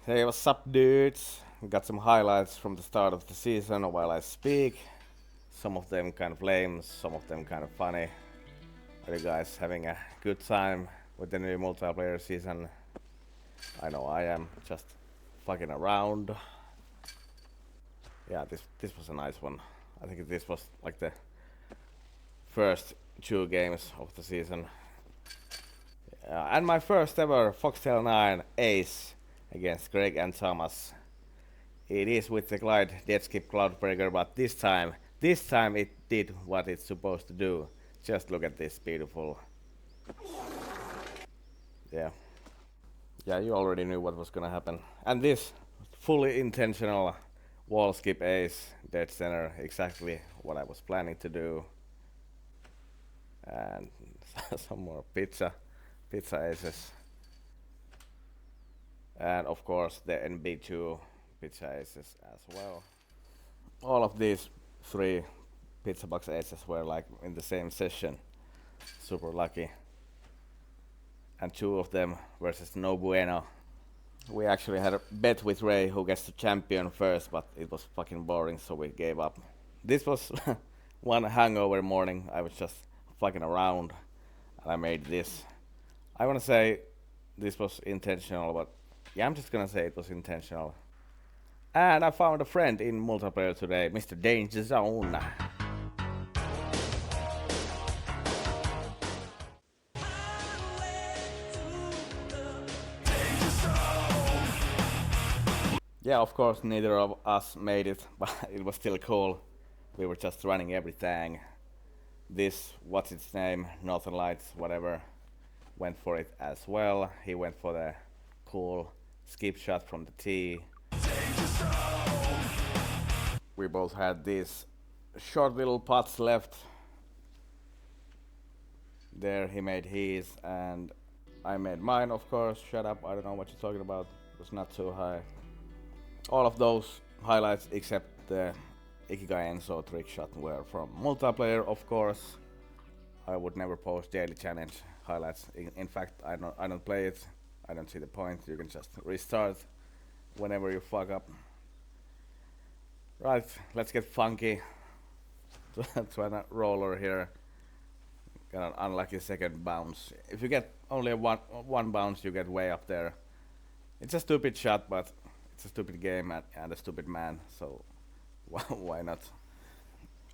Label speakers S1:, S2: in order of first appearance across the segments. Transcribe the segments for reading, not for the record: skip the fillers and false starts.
S1: Hey, what's up, dudes? Got some highlights from the start of the season while I speak. Some of them kind of lame, some of them kind of funny. Are you guys having a good time with the new multiplayer season? I know I am. Just fucking around. Yeah, this was a nice one. I think this was like the first two games of the season. And my first ever Foxtail 9 ace against Greg and Thomas. It is with the Glide Deadskip Cloudbreaker, but this time it did what it's supposed to do. Just look at this beautiful. Yeah. Yeah, you already knew what was gonna happen. And this fully intentional wall skip ace, dead center, exactly what I was planning to do. And some more pizza aces. And of course the NB2 pizza aces as well. All of these three pizza box aces were like in the same session. Super lucky. And two of them versus No Bueno. We actually had a bet with Ray who gets the champion first, but it was fucking boring, so we gave up. This was one hangover morning. I was just fucking around and I made this. I wanna say this was intentional, but yeah, I'm just gonna say it was intentional. And I found a friend in multiplayer today, Mr. Danger Zone. Yeah, of course, neither of us made it, but it was still cool. We were just running everything. This, what's its name, Northern Lights, whatever, went for it as well. He went for the cool skip shot from the tee. We both had these short little putts left. There he made his and I made mine, of course. Shut up, I don't know what you're talking about. It was not too high. All of those highlights except the Ikigai Enso trick shot were from multiplayer, of course. I would never post daily challenge highlights. In fact, I don't play it. I don't see the point. You can just restart whenever you fuck up. Right, let's get funky. Try a roller here. Got an unlucky second bounce. If you get only one bounce, you get way up there. It's a stupid shot, but it's a stupid game and a stupid man, so why not?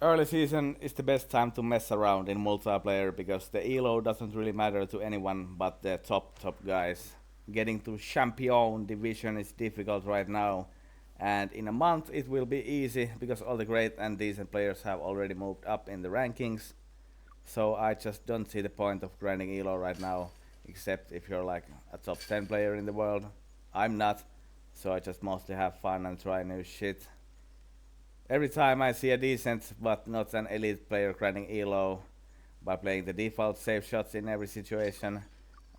S1: Early season is the best time to mess around in multiplayer because the elo doesn't really matter to anyone but the top guys. Getting to champion division is difficult right now, and in a month it will be easy because all the great and decent players have already moved up in the rankings. So I just don't see the point of grinding elo right now, except if you're like a top 10 player in the world. I'm not, so I just mostly have fun and try new shit. Every time I see a decent but not an elite player grinding elo by playing the default safe shots in every situation,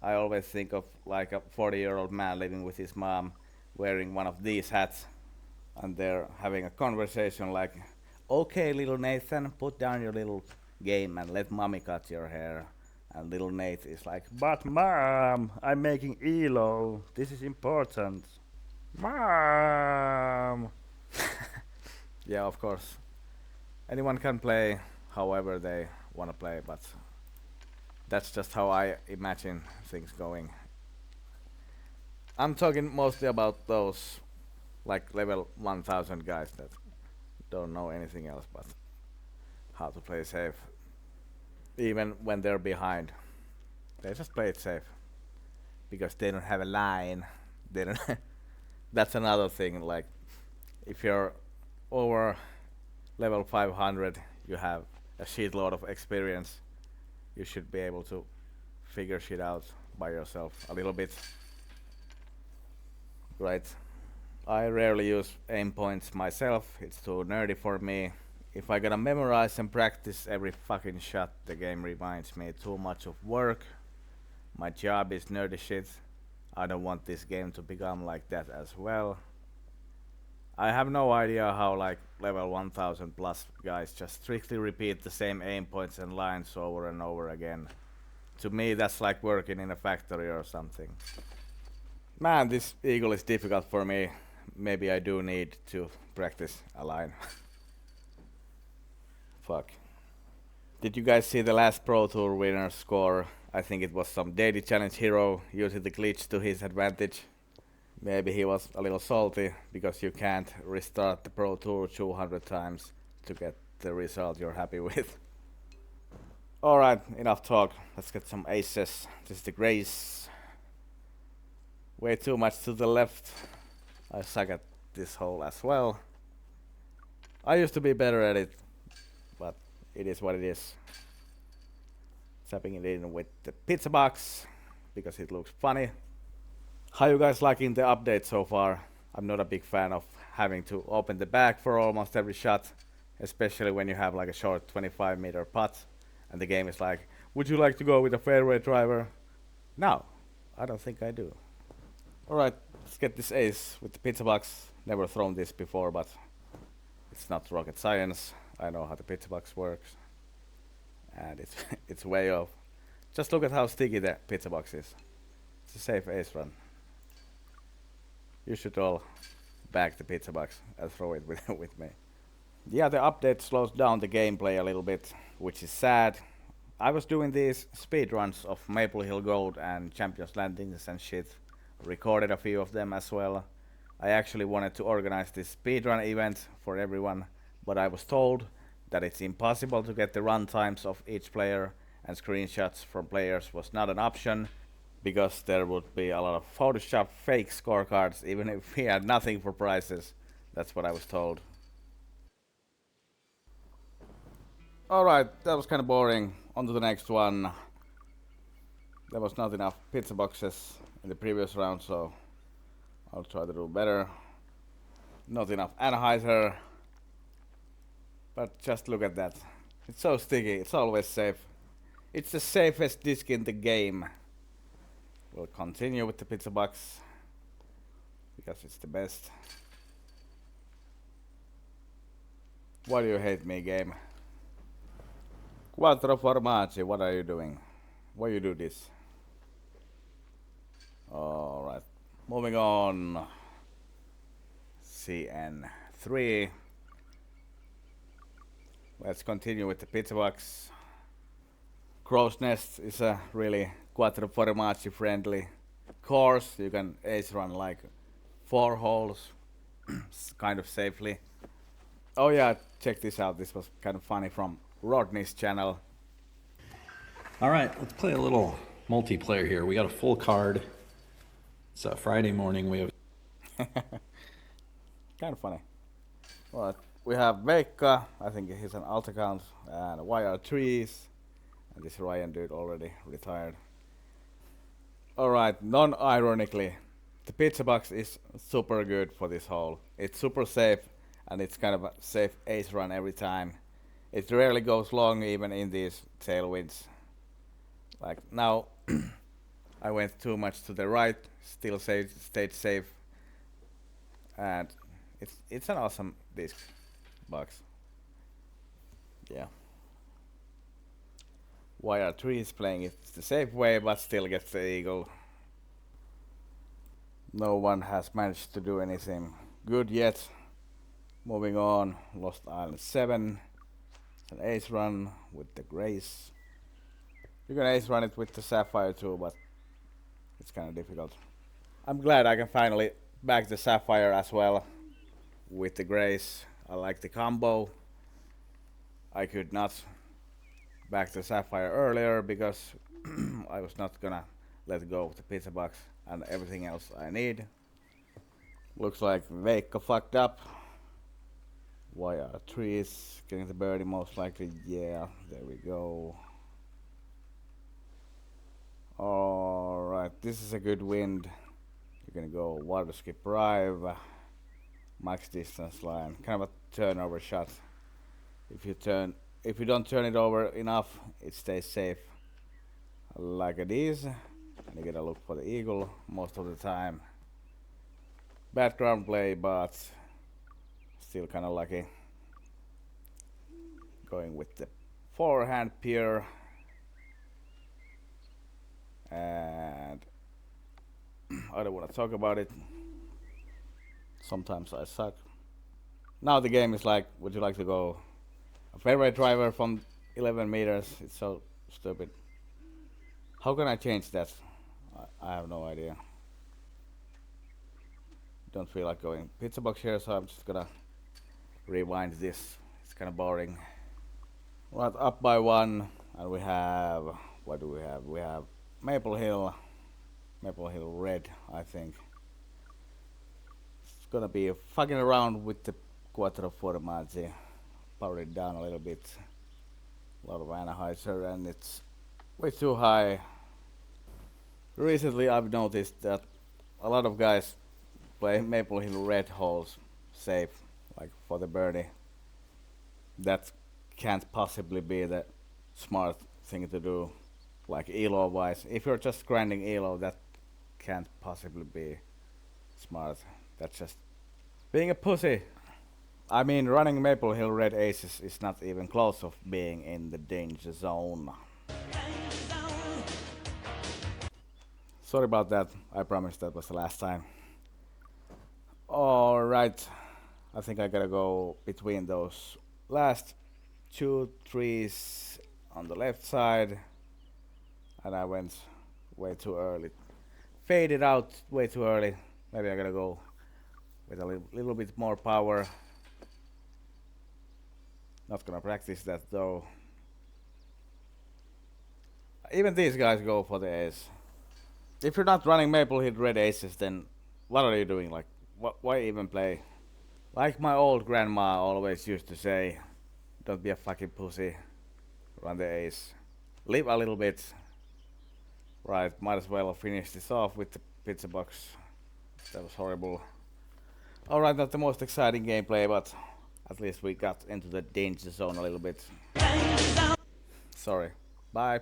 S1: I always think of like a 40-year-old man living with his mom wearing one of these hats and they're having a conversation like, okay little Nathan, put down your little game and let mommy cut your hair. And little Nate is like, but mom, I'm making elo, this is important. Mom! Yeah, of course. Anyone can play however they want to play, but that's just how I imagine things going. I'm talking mostly about those like level 1000 guys that don't know anything else but how to play safe. Even when they're behind, they just play it safe because they don't have a line. They don't. That's another thing. Like if you're over level 500, you have a shitload of experience. You should be able to figure shit out by yourself a little bit. Right. I rarely use aim points myself. It's too nerdy for me. If I gotta memorize and practice every fucking shot, the game reminds me too much of work. My job is nerdy shit. I don't want this game to become like that as well. I have no idea how like level 1000 plus guys just strictly repeat the same aim points and lines over and over again. To me that's like working in a factory or something. Man, this eagle is difficult for me. Maybe I do need to practice a line. Fuck. Did you guys see the last Pro Tour winner score? I think it was some daily challenge hero using the glitch to his advantage. Maybe he was a little salty because you can't restart the Pro Tour 200 times to get the result you're happy with. Alright, enough talk. Let's get some aces. This is the Grace. Way too much to the left. I suck at this hole as well. I used to be better at it, but it is what it is. Tapping it in with the pizza box because it looks funny. How you guys liking the update so far? I'm not a big fan of having to open the bag for almost every shot, especially when you have like a short 25-meter putt and the game is like, would you like to go with a fairway driver? No, I don't think I do. Alright, let's get this ace with the pizza box. Never thrown this before, but it's not rocket science. I know how the pizza box works. And it's way off. Just look at how sticky the pizza box is. It's a safe ace run. You should all bag the pizza box and throw it with me. Yeah, the update slows down the gameplay a little bit, which is sad. I was doing these speedruns of Maple Hill Gold and Champions Landings and shit. Recorded a few of them as well. I actually wanted to organize this speedrun event for everyone, but I was told that it's impossible to get the run times of each player, and screenshots from players was not an option because there would be a lot of Photoshop fake scorecards even if we had nothing for prizes. That's what I was told. Alright, that was kinda boring. On to the next one. There was not enough pizza boxes in the previous round, so I'll try to do better. Not enough Anheuser. But just look at that. It's so sticky, it's always safe. It's the safest disc in the game. We'll continue with the pizza box because it's the best. Why do you hate me, game? Quattro formaggi, what are you doing? Why you do this? Alright, moving on. CN3. Let's continue with the pizza box. Crow's Nest is a really Quattro Formaggi friendly course. You can ace run like 4 holes kind of safely. Oh yeah, check this out. This was kind of funny from Rodney's channel.
S2: All right, let's play a little multiplayer here. We got a full card. It's a Friday morning. We have
S1: kind of funny. Right, we have Veikka. I think he's an alt account, and YR Trees, and this Ryan dude already retired. Alright, non-ironically, the pizza box is super good for this hole. It's super safe, and it's kind of a safe ace run every time. It rarely goes long even in these tailwinds. Like now, I went too much to the right, still stayed safe, and it's an awesome disc box. Yeah. YR3 is playing it the safe way, but still gets the eagle. No one has managed to do anything good yet. Moving on, Lost Island 7. It's an ace run with the Grace. You can ace run it with the Sapphire too, but it's kind of difficult. I'm glad I can finally back the Sapphire as well with the Grace. I like the combo. I could not back the Sapphire earlier because I was not gonna let go of the pizza box and everything else I need. Looks like Veikka fucked up. YR3 is getting the birdie most likely. Yeah, there we go. Alright, this is a good wind. You're gonna go water skip drive, max distance line, kind of a turnover shot. If you don't turn it over enough, it stays safe like it is, and you gotta look for the eagle most of the time. Bad ground play, but still kind of lucky. Going with the forehand pier, and I don't want to talk about it. Sometimes I suck. Now the game is like, would you like to go a fairway driver from 11 meters? It's so stupid. How can I change that? I have no idea. Don't feel like going pizza box here, so I'm just gonna rewind this. It's kind of boring. Right, up by one, and we have, what do we have? We have Maple Hill Red, I think. It's gonna be fucking around with the Quattro Formaggi. Power it down a little bit. A lot of Anheuser, and it's way too high. Recently I've noticed that a lot of guys play Maple Hill Red holes safe, like for the birdie. That can't possibly be the smart thing to do, like elo wise. If you're just grinding elo, that can't possibly be smart. That's just being a pussy. I mean, running Maple Hill Red aces is not even close of being in the danger zone. Sorry about that. I promise that was the last time. Alright. I think I gotta go between those last 2 trees on the left side. And I went way too early. Faded out way too early. Maybe I gotta go with a little bit more power. Not gonna practice that though. Even these guys go for the ace. If you're not running Maple Hill Red aces, then what are you doing? Like, why even play? Like my old grandma always used to say, don't be a fucking pussy. Run the ace. Live a little bit. Right, might as well finish this off with the pizza box. That was horrible. Alright, not the most exciting gameplay, but at least we got into the danger zone a little bit. Sorry. Bye.